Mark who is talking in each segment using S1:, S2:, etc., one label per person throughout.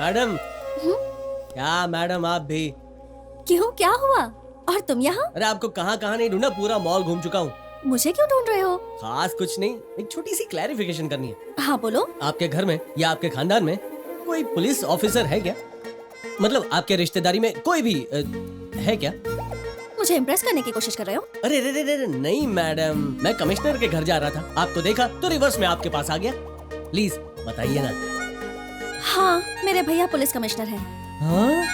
S1: Madam. क्या madam आप भी?
S2: क्यों, क्या हुआ? और तुम यहाँ?
S1: अरे आपको कहाँ कहाँ नहीं ढूंढा, पूरा मॉल घूम चुका हूँ।
S2: मुझे क्यों ढूंढ रहे हो?
S1: खास कुछ नहीं, एक छोटी सी क्लैरिफिकेशन करनी है।
S2: हाँ बोलो।
S1: आपके घर में या आपके खानदान में कोई पुलिस ऑफिसर है क्या? मतलब आपके रिश्तेदारी में कोई भी है क्या?
S2: मुझे इम्प्रेस करने की कोशिश कर रहे हो?
S1: अरे रे रे रे नहीं मैडम, मैं कमिश्नर के घर जा रहा था, आपको देखा तो रिवर्स में आपके पास आ गया। प्लीज बताइए ना।
S2: हाँ, मेरे भैया पुलिस कमिश्नर हैं।
S1: हाँ?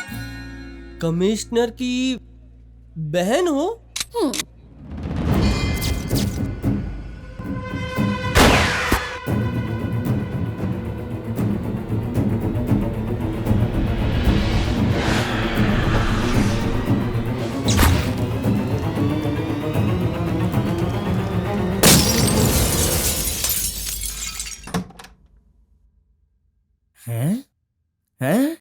S1: कमिश्नर की बहन हो?
S3: हैं? हैं?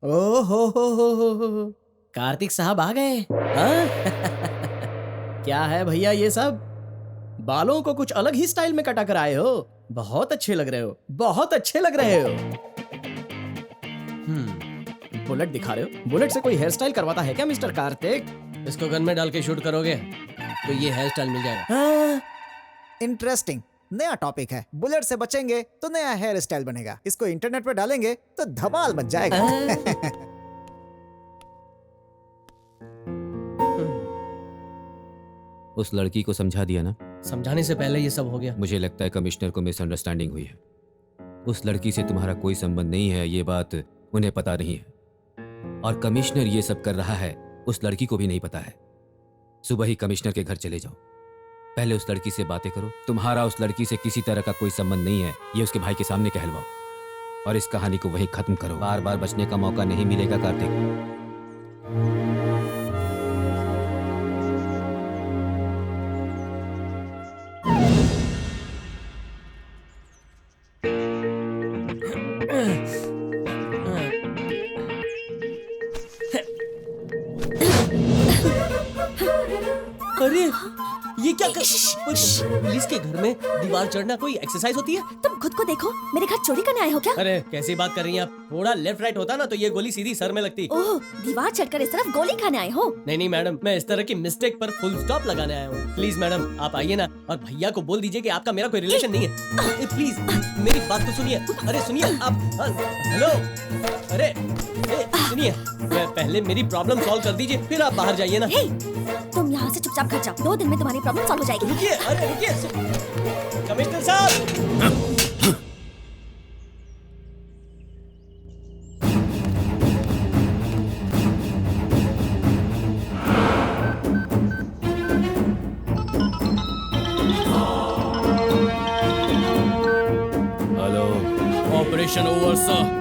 S1: ओ हो। कार्तिक साहब आ गए। हाँ?
S3: क्या है भैया ये सब? बालों को कुछ अलग ही स्टाइल में कटा कर आए हो। बहुत अच्छे लग रहे हो, बहुत अच्छे लग रहे हो। बुलेट दिखा रहे हो? बुलेट से कोई हेयर स्टाइल करवाता है क्या मिस्टर कार्तिक?
S1: इसको गन में डाल के शूट करोगे तो ये हेयर स्टाइल मिल जाएगा।
S4: इंटरेस्टिंग, नया टॉपिक है। बुलेट से बचेंगे तो नया हेयर स्टाइल बनेगा। इसको इंटरनेट पे डालेंगे तो धमाल मच जाएगा।
S5: उस लड़की को समझा दिया ना?
S1: समझाने से पहले ये सब हो गया।
S5: मुझे लगता है कमिश्नर को मिसअंडरस्टैंडिंग हुई है। उस लड़की से तुम्हारा कोई संबंध नहीं है, ये बात उन्हें पता नहीं है। और कमिश्नर ये सब कर रहा है उस लड़की को भी नहीं पता है। सुबह ही कमिश्नर के घर चले जाओ, पहले उस लड़की से बातें करो। तुम्हारा उस लड़की से किसी तरह का कोई संबंध नहीं है, ये उसके भाई के सामने कहलवाओ और इस कहानी को वहीं खत्म करो। बार बार बचने का मौका नहीं मिलेगा कार्तिक।
S1: अरे ये क्या पुलिस के घर में दीवार चढ़ना कोई एक्सरसाइज होती है?
S2: तुम खुद को देखो, मेरे घर चोरी करने आए हो क्या?
S1: अरे कैसी बात कर रही हैं आप? थोड़ा लेफ्ट राइट होता ना तो ये गोली सीधी सर में लगती।
S2: ओह, दीवार चढ़कर इस तरफ गोली खाने आए हो?
S1: नहीं मैडम, मैं इस तरह की मिस्टेक पर फुल स्टॉप लगाने आया हूँ। प्लीज मैडम आप आइए ना और भैया को बोल दीजिए कि आपका मेरा कोई रिलेशन नहीं है। प्लीज मेरी बात तो सुनिए। अरे सुनिए आप। हेलो, अरे सुनिए, पहले मेरी प्रॉब्लम सॉल्व कर दीजिए फिर आप बाहर जाइए ना।
S2: तुम यहाँ से चुपचाप घर जाओ, 2 दिन में तुम्हारी प्रॉब्लम सॉल्व हो जाएगी।
S1: रुकिए, अरे रुकिए कमिश्नर साहब।
S5: हेलो।
S6: Operation over sir.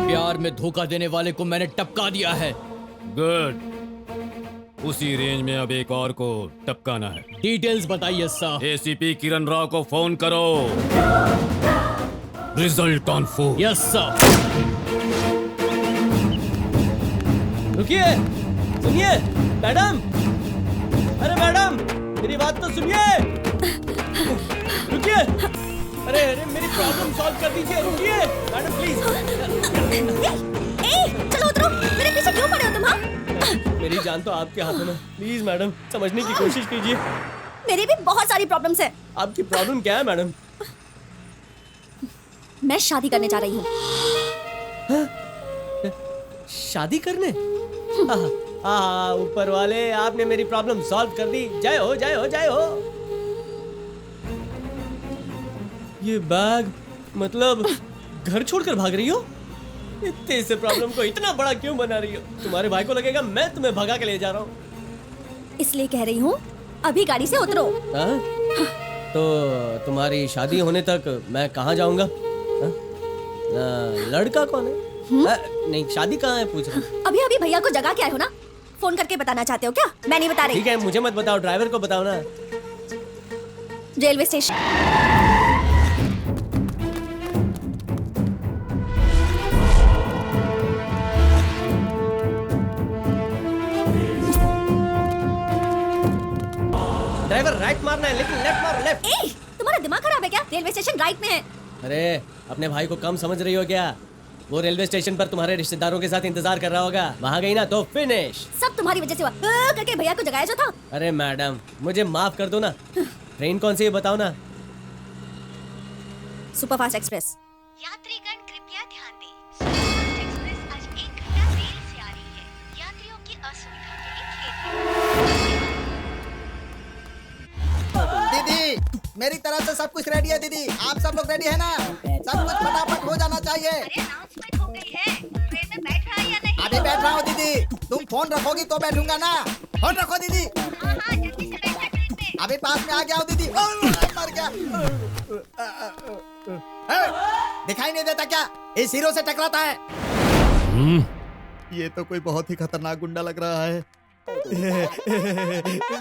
S6: प्यार में धोखा देने वाले को मैंने टपका दिया है।
S5: गुड, उसी रेंज में अब एक और को टपकाना है।
S6: डिटेल्स बताइए सर।
S5: एसीपी किरण राव को फोन करो। Result on phone.
S6: Yes sir.
S1: रुकिए, सुनिए मैडम। अरे मैडम मेरी बात तो सुनिए। रुकिए, अरे मेरी प्रॉब्लम सॉल्व कर दीजिए। रुकिए मैडम प्लीज।
S2: चलो उतरो, मेरे पीछे क्यों पड़े हो तुम? हाँ,
S1: मेरी जान तो आपके हाथों में। प्लीज मैडम समझने की कोशिश कीजिए।
S2: मेरी भी बहुत सारी प्रॉब्लम्स है।
S1: आपकी प्रॉब्लम क्या है मैडम?
S2: मैं शादी करने जा रही हूँ।
S1: शादी करने? हाँ, ऊपर वाले आपने मेरी प्रॉब्लम सॉल्व कर दी। जय हो जय हो जय हो। ये बैग मतलब घर छोड़कर भाग रही हो? इतने से प्रॉब्लम को इतना बड़ा क्यों बना रही हो? तुम्हारे भाई को लगेगा मैं तुम्हें भगा के ले जा रहा हूँ।
S2: इसलिए कह रही हूँ, अभी गाड़ी से उतरो।
S1: तो तुम्हारी शादी होने तक मैं कहाँ जाऊंगा? लड़का कौन है? नहीं शादी कहाँ है पूछ रहा हूँ।
S2: अभी अभी भैया को जगा के आए हो ना? फोन करके बताना चाहते हो क्या? मैं नहीं बता रही।
S1: ठीक है मुझे मत बताओ, ड्राइवर को बताओ ना।
S2: Railway station.
S1: ड्राइवर राइट मारना है लेकिन लेफ्ट मारो, लेफ्ट।
S2: तुम्हारा दिमाग खराब है क्या? रेलवे स्टेशन राइट में है।
S1: अरे अपने भाई को कम समझ रही हो क्या? वो रेलवे स्टेशन पर तुम्हारे रिश्तेदारों के साथ इंतजार कर रहा होगा, वहाँ गई ना तो फिनिश।
S2: सब तुम्हारी वजह से हुआ। करके भैया को जगाया जो था।
S1: अरे मैडम मुझे माफ कर दो ना। ट्रेन कौन सी है बताओ ना।
S2: Superfast express.
S7: यात्रीगण कृपया ध्यान दें, सुपरफास्ट एक्सप्रेस आज 1 घंटा देर से आ रही है। यात्रियों की असुविधा के लिए खेद।
S4: दीदी मेरी तरफ से सब कुछ रेडी है दीदी, आप सब लोग रेडी है ना? सब कुछ फटाफट हो जाना चाहिए।
S7: अरे अनाउंसमेंट हो गई है, ट्रेन में बैठ रहा है या नहीं?
S4: अभी बैठ रहा हूँ दीदी, तुम फोन रखोगी तो बैठूंगा ना। फोन रखो दीदी।
S7: हाँ हाँ, जल्दी से बैठ जा ट्रेन में।
S4: अभी पास में आ गया हूँ दीदी। मर गया। दिखाई नहीं देता क्या? इस हीरो से टकराता है। ये तो कोई बहुत ही खतरनाक गुंडा लग रहा है।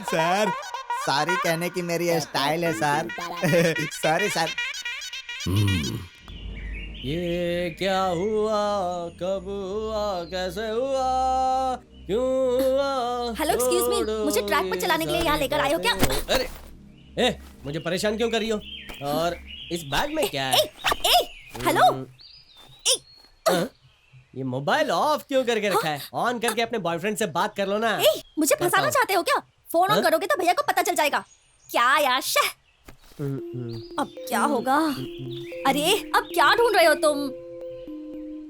S4: सर सॉरी कहने की मेरी स्टाइल है सर। Sorry sir.
S1: ये क्या हुआ, कब हुआ, कैसे हुआ, क्यों हुआ?
S2: हेलो एक्सक्यूज मी, मुझे ट्रैक पर चलाने के लिए यहाँ लेकर आए हो क्या?
S1: अरे ए, मुझे परेशान क्यों कर रही हो? और इस बैग में क्या है?
S2: हेलो।
S1: हाँ? ये मोबाइल ऑफ क्यों करके रखा है? ऑन करके अपने बॉयफ्रेंड से बात कर लो ना।
S2: मुझे फंसाना चाहते हो क्या? फोन ऑन करोगे तो भैया को पता चल जाएगा। क्या यार शह। अब क्या होगा? अरे अब क्या ढूंढ रहे हो तुम?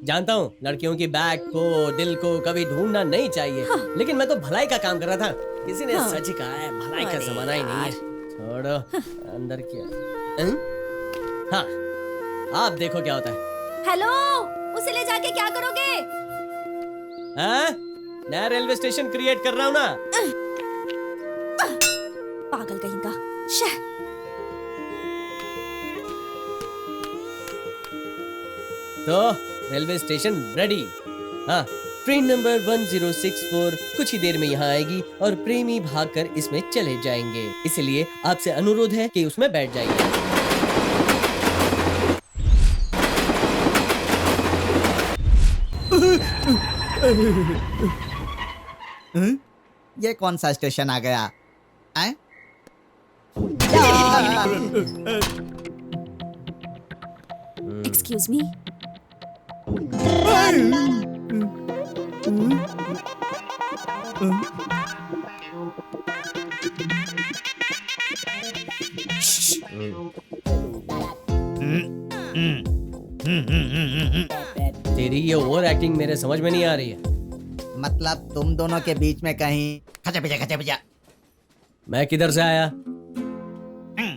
S1: जानता हूँ लड़कियों की बैग को, दिल को कभी ढूंढना नहीं चाहिए। लेकिन मैं तो भलाई का काम कर रहा था। किसी ने सच ही कहा है, भलाई का
S2: अरे
S1: जमाना ही नहीं है। छोड़ो, अंदर क्या? हाँ, आप देखो क्या होता है।
S2: हेलो, उसे ले जाके क्या करोगे?
S1: हाँ? नया रेलवे स्टेशन क्रिएट कर रहा हूँ ना।
S2: पागल कहीं का। शह।
S1: तो रेलवे स्टेशन रेडी। हाँ, ट्रेन नंबर 1064 कुछ ही देर में यहाँ आएगी और प्रेमी भागकर इसमें चले जाएंगे। इसलिए आपसे अनुरोध है कि उसमें बैठ जाइए।
S4: ये कौन सा स्टेशन आ गया? आए?
S2: Excuse me.
S1: तेरी ये ओवर एक्टिंग मेरे समझ में नहीं आ रही है।
S4: मतलब तुम दोनों के बीच में कहीं खचा पिचा।
S1: मैं किधर से आया?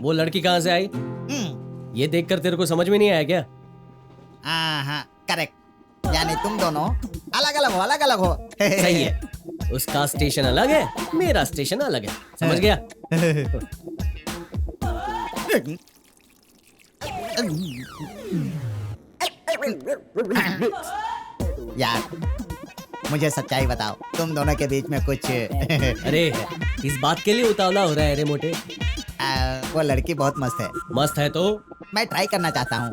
S1: वो लड़की कहाँ से आई? ये देखकर तेरे को समझ में नहीं आया क्या?
S4: हाँ करेक्ट। यानी तुम दोनों अलग अलग हो।
S1: सही है। उसका स्टेशन अलग है, मेरा स्टेशन अलग है। समझ गया?
S4: यार मुझे सच्चाई बताओ, तुम दोनों के बीच में कुछ
S1: अरे इस बात के लिए उतावला हो रहा है रे मोटे?
S4: वो लड़की बहुत मस्त है।
S1: मस्त है तो
S4: मैं ट्राई करना चाहता हूँ।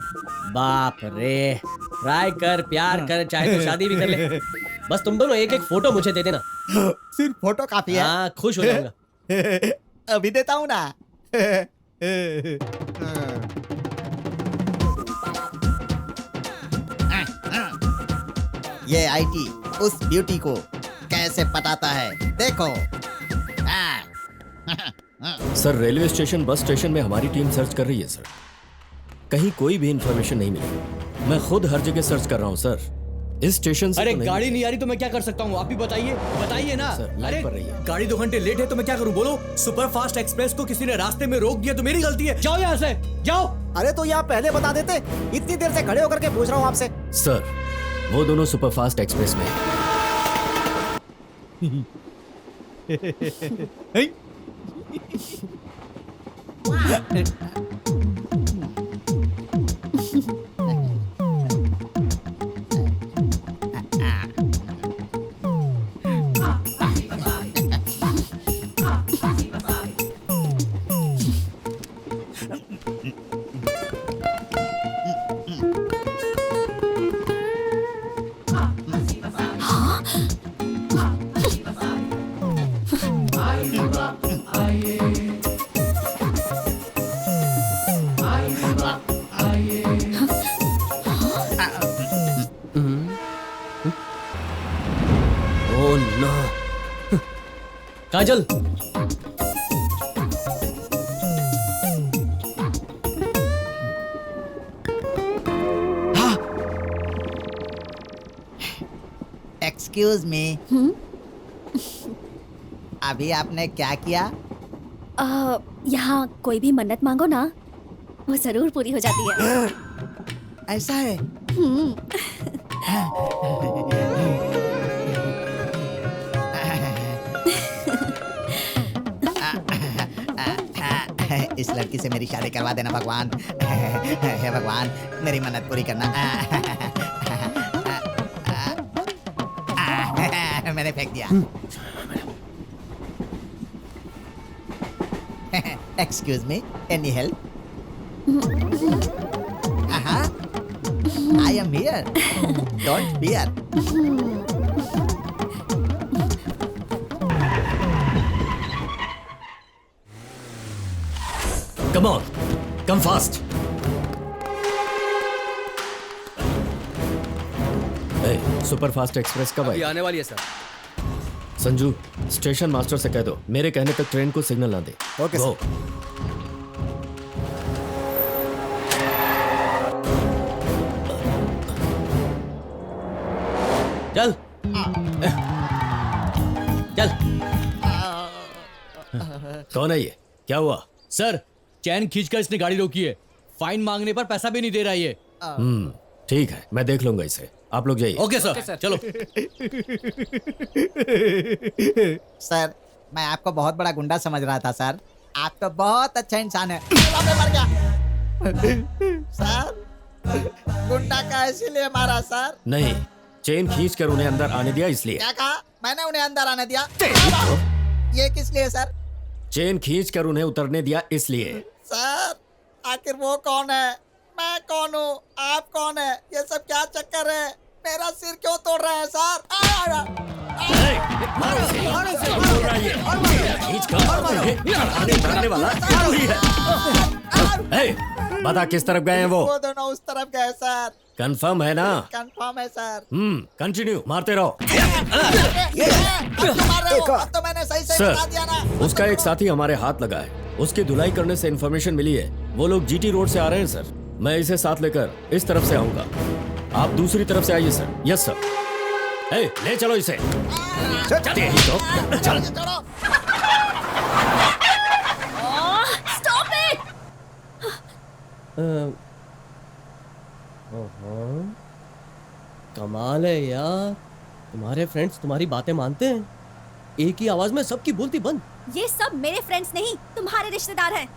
S1: बाप रे, ट्राई कर, प्यार कर, चाहे तो शादी भी कर ले। बस तुम दोनों एक एक फोटो मुझे दे देना।
S4: सिर्फ फोटो काफी है?
S1: हाँ, खुश हो जाऊंगा।
S4: अभी देता हूँ ना। ये आईटी उस ब्यूटी को कैसे पटाता है, देखो।
S8: Sir, railway station, bus station में हमारी टीम सर्च कर रही है सर। कहीं कोई भी इंफॉर्मेशन नहीं मिली। मैं खुद हर जगह सर्च कर रहा हूँ सर। इस स्टेशन से
S6: अरे
S8: तो नहीं
S6: गाड़ी नहीं आ रही तो मैं क्या कर सकता हूँ? आप ही बताइए ना।
S8: सर, लाइन पर रहिए।
S6: गाड़ी 2 घंटे लेट है तो मैं क्या करूँ? बोलो। सुपर फास्ट एक्सप्रेस को किसी ने रास्ते में रोक दिया तो मेरी गलती है। जाओ यहाँ से, जाओ।
S4: अरे तो यहाँ पहले बता देते, इतनी देर से खड़े होकर के पूछ रहा हूँ आपसे।
S8: सर, वो दोनों सुपरफास्ट एक्सप्रेस में हैं।
S5: Oh no.
S1: काजल,
S9: एक्सक्यूज मी, अभी आपने क्या किया?
S2: यहाँ कोई भी मन्नत मांगो ना, वो जरूर पूरी हो जाती है।
S9: ऐसा है? इस लड़की से मेरी शादी करवा देना भगवान। हे भगवान, मेरी मन्नत पूरी करना। मैंने फेंक दिया। Excuse me, any help? I am here, don't fear.
S8: Come on, come fast. Super fast express कब आई?
S6: आने वाली है सर।
S8: संजू, स्टेशन मास्टर से कह दो मेरे कहने तक ट्रेन को सिग्नल ना दे।
S4: Okay
S8: Go.
S4: सर।
S1: चल चल।
S8: कौन है ये? क्या हुआ?
S6: सर, चैन खींचकर इसने गाड़ी रोकी है। फाइन मांगने पर पैसा भी नहीं दे रहा है ये।
S8: ठीक है, मैं देख लूंगा इसे। आप लोग जाइए।
S6: ओके सर, चलो।
S9: सर, मैं आपको बहुत बड़ा गुंडा समझ रहा था सर। आप तो बहुत अच्छा इंसान है। मर गया। सर, गुंडा का इसीलिए मारा सर?
S8: नहीं, चेन खींच कर उन्हें अंदर आने दिया इसलिए।
S9: क्या कहा? मैंने उन्हें अंदर आने दिया? ये किस लिए सर?
S8: चेन खींच कर उन्हें उतरने दिया इसलिए।
S9: सर, आखिर वो कौन है? मैं कौन हूँ? आप कौन है? ये सब क्या चक्कर है? मेरा सिर क्यों तोड़ रहे हैं सर?
S8: बता किस तरफ गए हैं वो?
S9: वो दोनों उस तरफ गए सर।
S8: कंफर्म है ना?
S9: कंफर्म है सर।
S8: कंटिन्यू, मारते रहो।
S9: अब तो मार रहे हो? अब तो मैंने सही सही
S8: सर,
S9: बता दिया ना।
S8: उसका एक साथी हमारे हाथ लगा है। उसकी धुलाई करने से इन्फॉर्मेशन मिली है वो लोग जीटी रोड से आ रहे हैं सर। मैं इसे साथ लेकर इस तरफ से आऊंगा, आप दूसरी तरफ से आइए सर। Yes sir. ले चलो इसे। चल।
S2: Stop it!
S1: कमाल है यार, तुम्हारे फ्रेंड्स तुम्हारी बातें मानते हैं। एक ही आवाज में सबकी बोलती बंद।
S2: ये सब मेरे फ्रेंड्स नहीं, तुम्हारे रिश्तेदार हैं।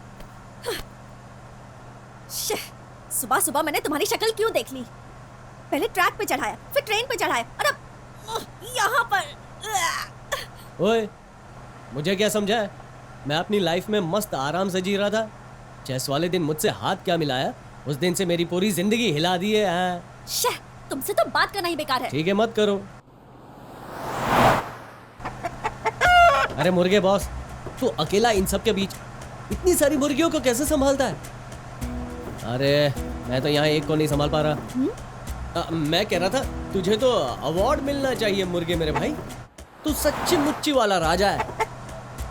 S2: सुबह सुबह मैंने तुम्हारी शक्ल क्यों देख ली? पहले ट्रैक पे चढ़ाया, फिर ट्रेन पे चढ़ाया, और अब यहाँ पर।
S1: ओए, मुझे क्या समझा है? मैं अपनी लाइफ में मस्त आराम से जी रहा था। चेस वाले दिन मुझसे हाथ क्या मिलाया, उस दिन से मेरी पूरी जिंदगी हिला दी है। हाँ।
S2: तुमसे तो बात करना ही बेकार है।
S1: ठीक है, मत करो। अरे मुर्गे बॉस, तू अकेला इन सब के बीच इतनी सारी मुर्गियों को कैसे संभालता है? अरे मैं तो यहाँ एक को नहीं संभाल पा रहा। मैं कह रहा था तुझे तो अवार्ड मिलना चाहिए मुर्गे मेरे भाई। तू सच्ची मुच्ची वाला राजा है।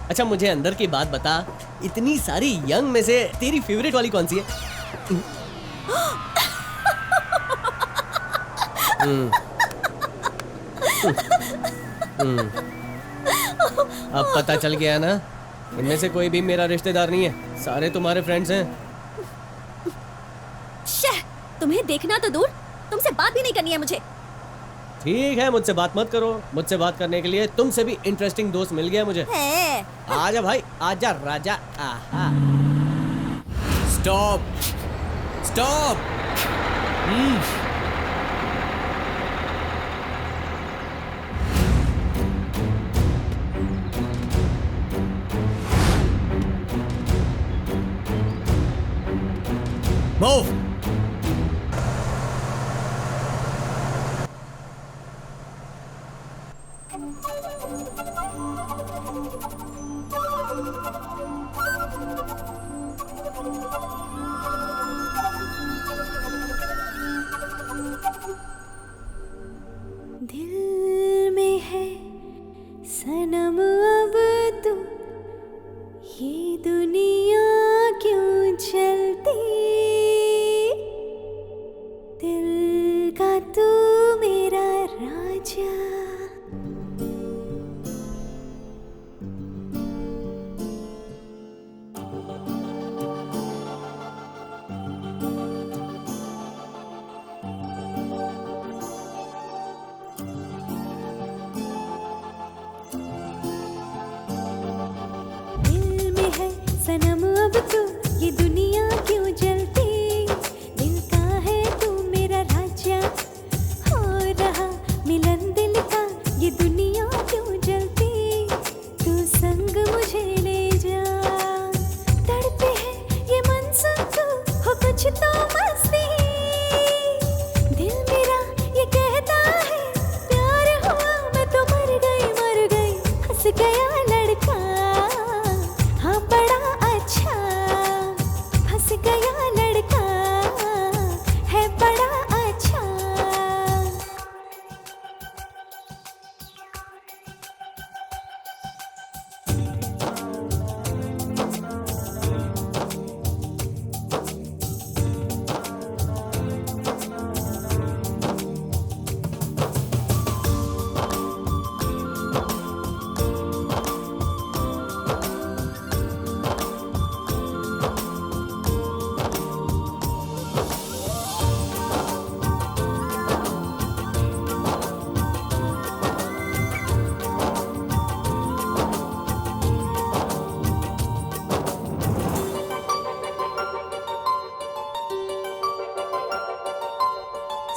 S1: अच्छा मुझे अंदर की बात बता, इतनी सारी यंग में से तेरी फेवरेट वाली कौन सी है? अब पता चल गया ना, इनमें से कोई भी मेरा रिश्तेदार नहीं है, सारे तुम्हारे फ्रेंड्स हैं।
S2: तुम्हें देखना तो दूर, तुमसे बात भी नहीं करनी है मुझे।
S1: ठीक है, मुझसे बात मत करो। मुझसे बात करने के लिए तुमसे भी इंटरेस्टिंग दोस्त मिल गया मुझे। आजा भाई, आजा राजा। आहा।
S6: Stop, stop. मूव।
S2: दिल में है
S10: सनम अब तू ये दुनिया क्यों जलती, दिल का है तू मेरा राजा, हो रहा मिलन दिल का ये दुनिया क्यों जलती, तू संग मुझे ले जा, तड़पे है ये मन सुन तू, हो कुछ तो मस्ती, दिल मेरा ये कहता है प्यार हुआ मैं तो मर गई हंस गया लड़का, हाँ बड़ा अच्छा, फंस गया लड़का है बड़ा अच्छा।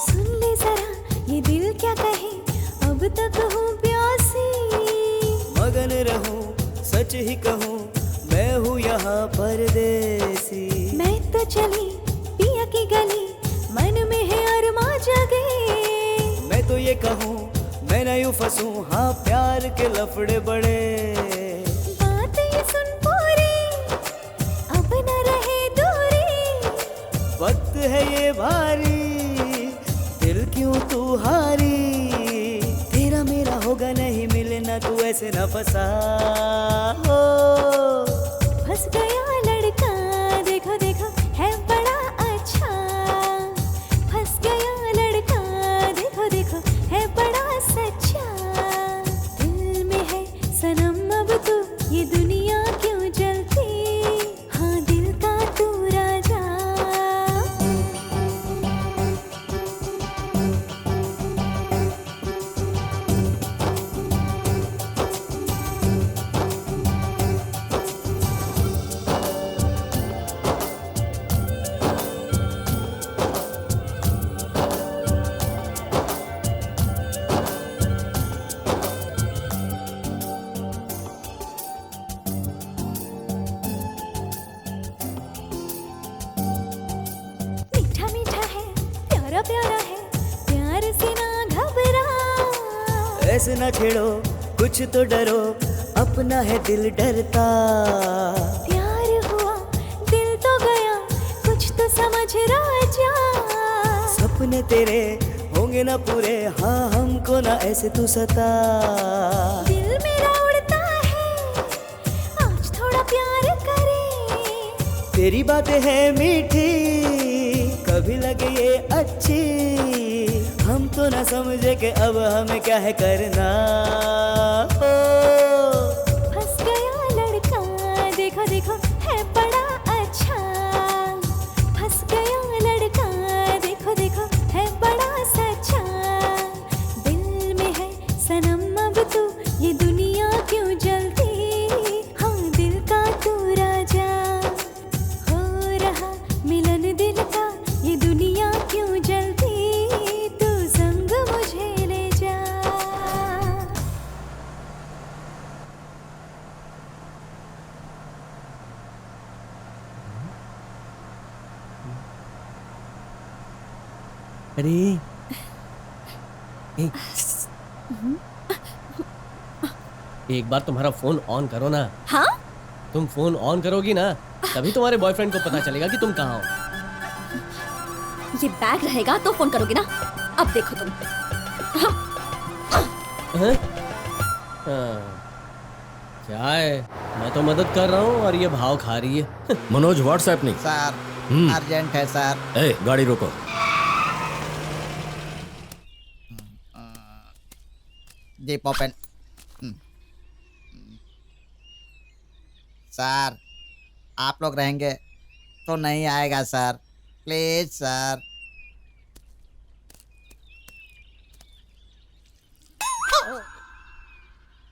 S10: सुन ले जरा ये दिल क्या कहे, अब तक हूँ प्यासी,
S3: मगन रहूं सच ही कहूं मैं हूँ यहाँ परदेसी,
S10: मैं तो चली पिया की गली, मन में है अरमा जगे,
S3: मैं तो ये कहूँ मैं न यूं फंसूं, हाँ प्यार के लफड़े बड़े,
S10: बात ये सुन पूरी अब न रहे दूरी,
S3: वक्त है ये भारी दिल क्यों तू हारी, तेरा मेरा होगा नहीं मिलना तू ऐसे न फंसा हो,
S10: फंस गया लड़का देखो देखो है बड़ा अच्छा, फंस गया लड़का देखो देखो है बड़ा सच्चा, दिल में है सनम अब तू ये दुनिया क्यों जलती, हाँ दिल का तू राजा। मीठा मीठा है प्यारा प्यारा है, प्यार से ना घबरा,
S3: ऐसे न छेड़ो कुछ तो डरो अपना है दिल डरता,
S10: प्यार हुआ दिल तो गया कुछ तो समझ राजा,
S3: सपने तेरे होंगे ना पूरे, हाँ हमको ना ऐसे तू सता,
S10: दिल मेरा उड़ता है आज थोड़ा प्यार करे,
S3: तेरी बातें हैं मीठी कभी लगे ये अच्छी, हम तो ना समझे कि अब हमें क्या है करना हो,
S10: फंस गया लड़का देखो देखो है बड़ा अच्छा, फंस गया लड़का देखो देखो है बड़ा सच्चा, दिल में है सनम अब तू ये दुनिया क्यों जलती, हाँ दिल का तू राजा, हो रहा मिलन दिल का ये दुनिया क्यों जलती, तू संग मुझे ले जा।
S1: अरे एक बार तुम्हारा फोन ऑन करो ना,
S2: हाँ
S1: तुम फोन ऑन करोगी ना तभी तुम्हारे बॉयफ्रेंड को पता चलेगा कि तुम कहाँ हो।
S2: ये बैग रहेगा तो फोन करोगे ना, अब देखो तुम।
S1: हैं? हाँ, क्या है, मैं तो मदद कर रहा हूँ और ये भाव खा रही है।
S8: मनोज व्हाट्सएप नहीं।
S9: सर अर्जेंट है सर।
S8: ए गाड़ी रोको।
S9: जी पॉपन। सर आप लोग रहेंगे तो नहीं आएगा सर, प्लीज सर।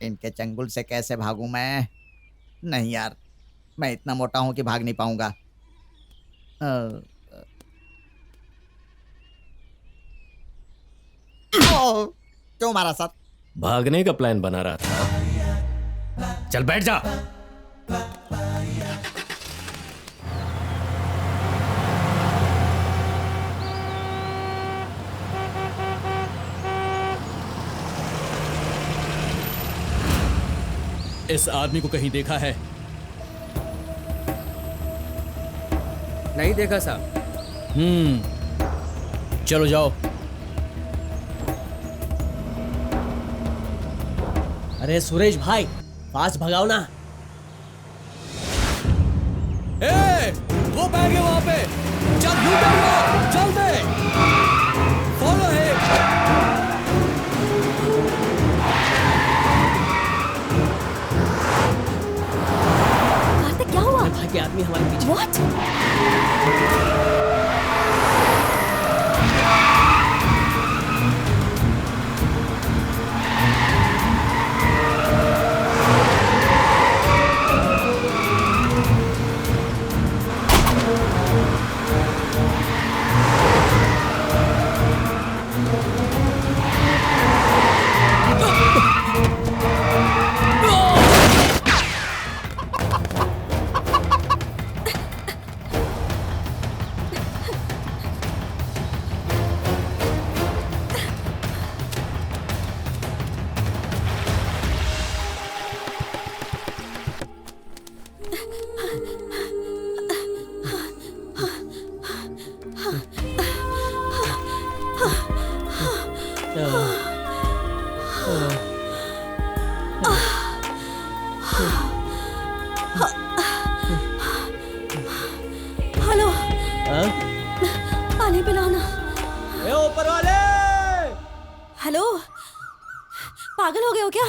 S9: इनके चंगुल से कैसे भागूं मैं? नहीं यार, मैं इतना मोटा हूं कि भाग नहीं पाऊंगा। क्यों मारा सर?
S8: भागने का प्लान बना रहा था। चल बैठ जा।
S6: इस आदमी को कहीं देखा है?
S11: नहीं देखा साहब।
S6: चलो जाओ।
S1: अरे सुरेश भाई, फास्ट भगाओ ना।
S6: ए, वो बैग है वहां पे। चल यू टर्न लो, चल दे। Follow him.
S2: कार्तिक क्या हुआ?
S1: भाई के आदमी हमारे पीछे।
S2: What? हेलो, पानी पिलाना।
S1: ए ऊपर वाले!
S2: हेलो, पागल हो गए हो क्या?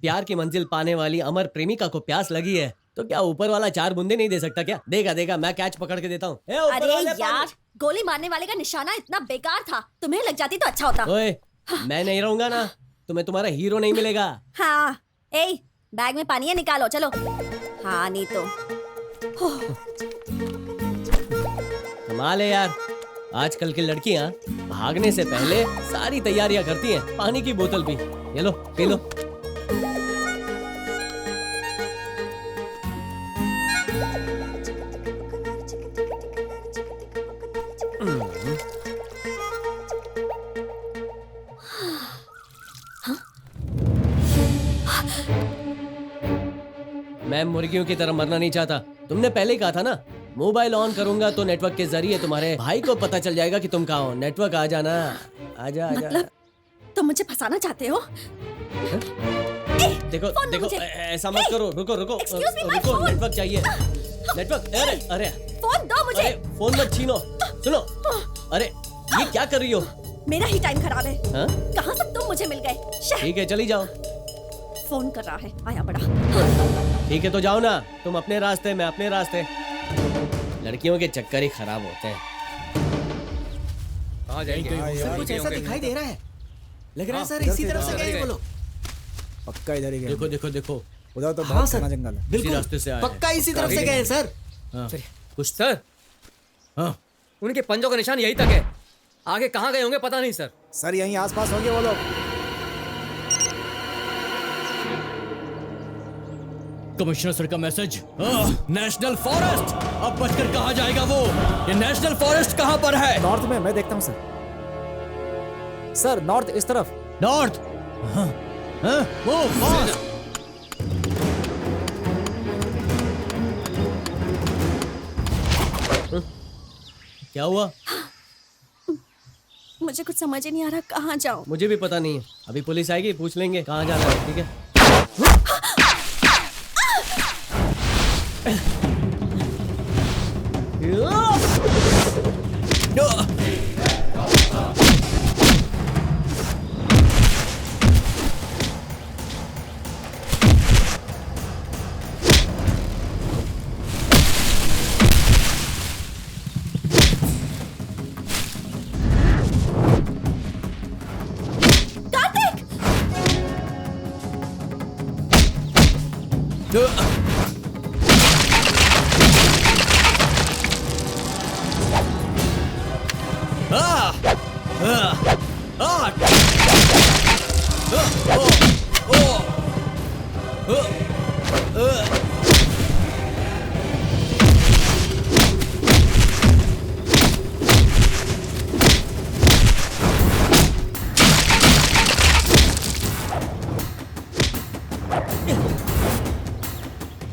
S1: प्यार की मंजिल पाने वाली अमर प्रेमिका को प्यास लगी है तो क्या ऊपर वाला 4 बूंदे नहीं दे सकता क्या? देगा देगा, मैं कैच पकड़ के देता हूँ।
S2: अरे यार, गोली मारने वाले का निशाना इतना बेकार था, तुम्हें लग जाती तो अच्छा होता।
S1: ओए, मैं नहीं रहूंगा ना, तुम्हें तुम्हारा हीरो नहीं मिलेगा।
S2: हाँ, ए, बैग में पानी है, निकालो चलो। हाँ नहीं तो।
S1: कमाल है यार, आजकल की लड़कियां भागने से पहले सारी तैयारियां करती हैं। पानी की बोतल भी, ये लो पी लो। मैं मुर्गियों की तरह मरना नहीं चाहता। तुमने पहले ही कहा था ना, मोबाइल ऑन करूंगा तो नेटवर्क के जरिए तुम्हारे भाई को पता चल जाएगा कि तुम कहाँ हो। नेटवर्क आ जाना, आजा आजा।
S2: मतलब तुम मुझे फंसाना चाहते हो?
S1: देखो
S2: फोन दो
S1: देखो,
S2: मुझे।
S1: ऐसा मत करो, रुको रुको
S2: Excuse me, my
S1: रुको,
S2: phone।
S1: नेटवर्क चाहिए, नेटवर्क। अरे अरे
S2: फोन दो मुझे।
S1: अरे फोन मत छीनो, सुनो। अरे ये क्या कर रही हो?
S2: मेरा ही टाइम खराब है।
S1: हाँ?
S2: कहाँ से तुम मुझे मिल गए? शह,
S1: ठीक है चली जाओ।
S2: फोन कर रहा है, आया बड़ा।
S1: ठीक है तो जाओ ना, तुम अपने रास्ते, मैं अपने रास्ते। लड़कियों के चक्कर ही खराब होते हैं।
S11: कहाँ जाएंगे?
S4: सर
S11: कुछ ऐसा दिखाई दे
S4: रहा है,
S11: लग रहा है सर
S4: इसी तरफ से
S11: गए वो लोग।
S4: पक्का इधर ही गए।
S6: देखो देखो देखो,
S4: उधर तो
S11: हाँ
S4: बहुत
S11: सर,
S4: घना जंगल है।
S6: इसी रास्ते से आए हैं।
S11: पक्का इसी तरफ से गए हैं सर।
S6: हाँ।
S11: कुछ सर,
S6: हाँ,
S11: उनके पंजों का निशान यही तक है, आगे कहाँ गए होंगे पता नहीं सर।
S4: सर यहीं आसपास होंगे वो लोग।
S6: कमिश्नर सर का मैसेज। नेशनल फॉरेस्ट, अब बचकर कहाँ जाएगा वो? ये नेशनल फॉरेस्ट कहाँ पर है?
S4: नॉर्थ में, मैं देखता हूँ सर। सर नॉर्थ, इस तरफ।
S6: नॉर्थ। हाँ, हाँ, वो फास्ट।
S1: क्या हुआ?
S2: मुझे कुछ समझ ही नहीं आ रहा, कहाँ जाऊँ?
S1: मुझे भी पता नहीं है, अभी पुलिस आएगी, पूछ लेंगे कहाँ जाना है। ठीक है।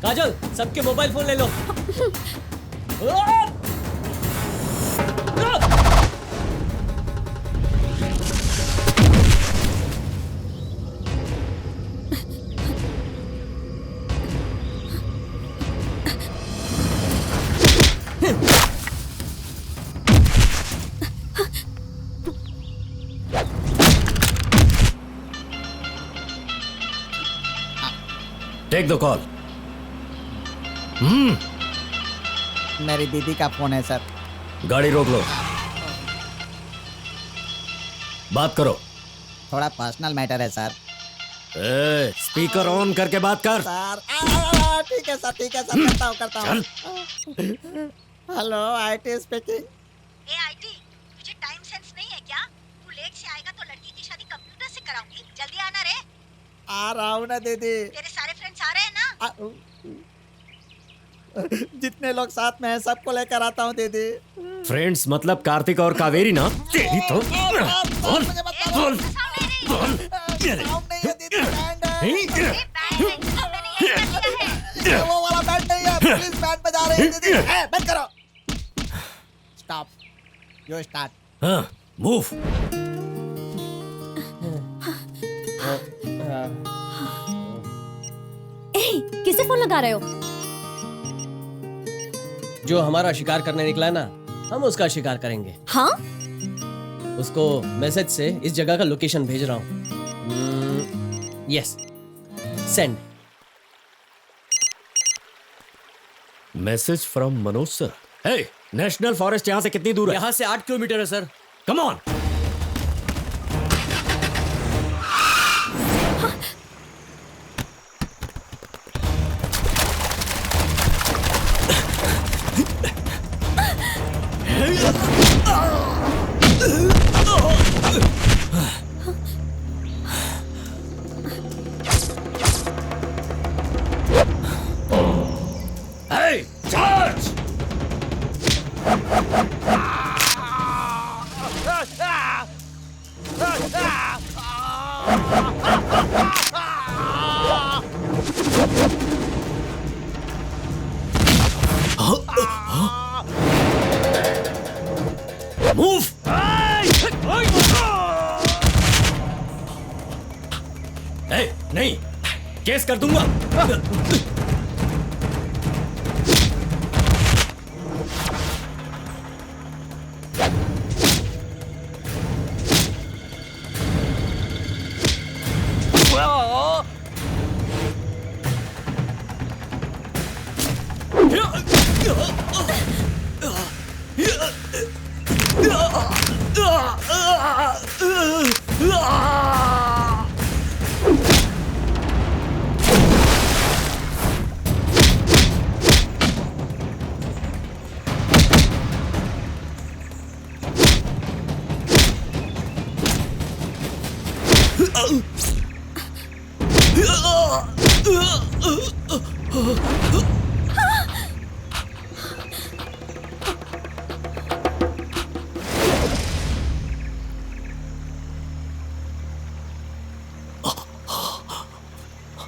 S1: काजल, सबके मोबाइल फोन ले लो।
S8: Take the call.
S9: मेरी दीदी का फोन है सर।
S8: गाड़ी रोक लो, बात करो।
S9: थोड़ा पर्सनल मैटर है सर।
S8: स्पीकर ऑन करके बात कर।
S9: सर ठीक है सर, ठीक है सर, करता हूँ। Hello, IT speaking.
S7: A IT, तुझे टाइम सेंस नहीं है क्या? तू लेट से आएगा तो लड़की की शादी कंप्यूटर से कराऊंगी। जल्दी आना रे।
S9: आ रहा हूँ ना दीदी।
S7: तेरे सारे फ्रेंड्स आ रहे हैं ना?
S9: जितने लोग साथ में हैं सबको लेकर आता हूँ दीदी।
S8: फ्रेंड्स मतलब कार्तिक और कावेरी ना? तेरी तो बोल बोल बोल।
S9: वो वाला बैंड नहीं है, पुलिस बैंड बजा रही है दीदी। बंद करो। Stop, you start.
S8: हाँ, मूव।
S2: किसे फोन लगा रहे हो?
S1: जो हमारा शिकार करने निकला है ना, हम उसका शिकार करेंगे।
S2: हाँ?
S1: उसको मैसेज से इस जगह का लोकेशन भेज रहा हूँ। Yes, send.
S8: Message from Manoj sir. Hey, national forest यहाँ से कितनी दूर है?
S1: यहाँ से 8 किलोमीटर है sir.
S8: Come on. Hey, charge! Move! Hey, नहीं, केस कर दूंगा।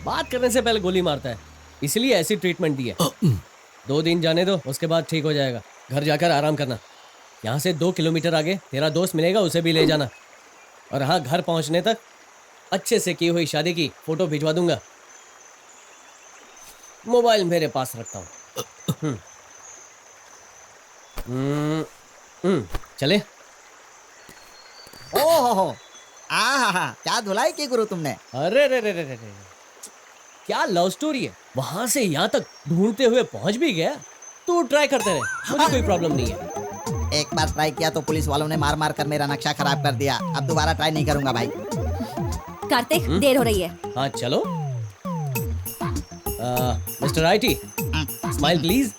S1: बात करने से पहले गोली मारता है, इसलिए ऐसी ट्रीटमेंट दी है। 2 दिन जाने दो, उसके बाद ठीक हो जाएगा। घर जाकर आराम करना। यहाँ से 2 किलोमीटर आगे तेरा दोस्त मिलेगा, उसे भी ले जाना। और हाँ, घर पहुँचने तक अच्छे से की हुई शादी की फोटो भिजवा दूंगा। मोबाइल मेरे पास रखता हूँ। चले।
S9: ओहो, क्या धुलाई की गुरु तुमने।
S1: अरे रे रे रे रे, क्या लव स्टोरी है। वहां से यहाँ तक ढूंढते हुए पहुंच भी गया। तू ट्राई करते रहे, मुझे कोई प्रॉब्लम नहीं है।
S9: एक बार ट्राई किया तो पुलिस वालों ने मार मार कर मेरा नक्शा खराब कर दिया। अब दोबारा ट्राई नहीं करूंगा भाई।
S2: कार्तिक, देर हो रही है।
S1: हाँ चलो। Mister IT, smile please.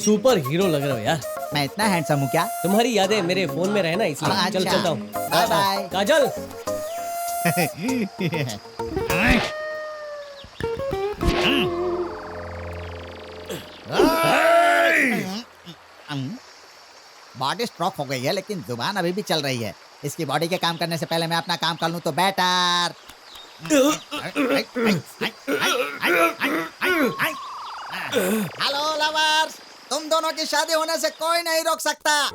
S1: Super hero लग रहे हो यार।
S9: मैं इतना हैंडसम हूँ क्या?
S1: तुम्हारी यादें मेरे फोन में रहे ना इसलिए।
S9: अच्छा।
S1: चल चलता हूँ।
S9: Bye bye.
S1: Kajal
S9: body stroke हो गई है लेकिन जुबान अभी भी चल रही है। इसकी बॉडी के काम करने से पहले मैं अपना काम कर लूं तो बेटर। हेलो लवर्स, तुम दोनों की शादी होने से कोई नहीं रोक सकता।